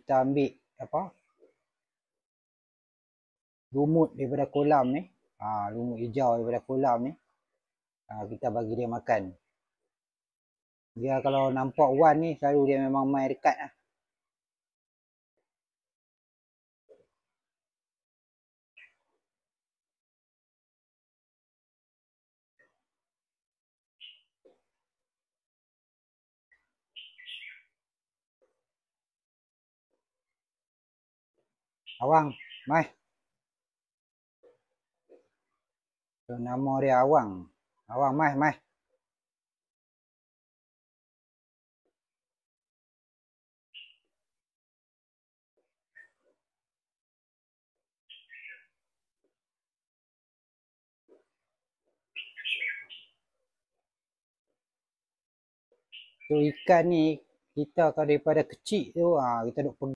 kita ambil apa lumut daripada kolam ni, lumut hijau daripada kolam ni, kita bagi dia makan. Dia kalau nampak wan ni selalu dia memang main dekat lah. Awang, mai. So, nama dia Awang. Awang, mai. So, ikan ni kita kalau daripada kecil tu, kita duk pegang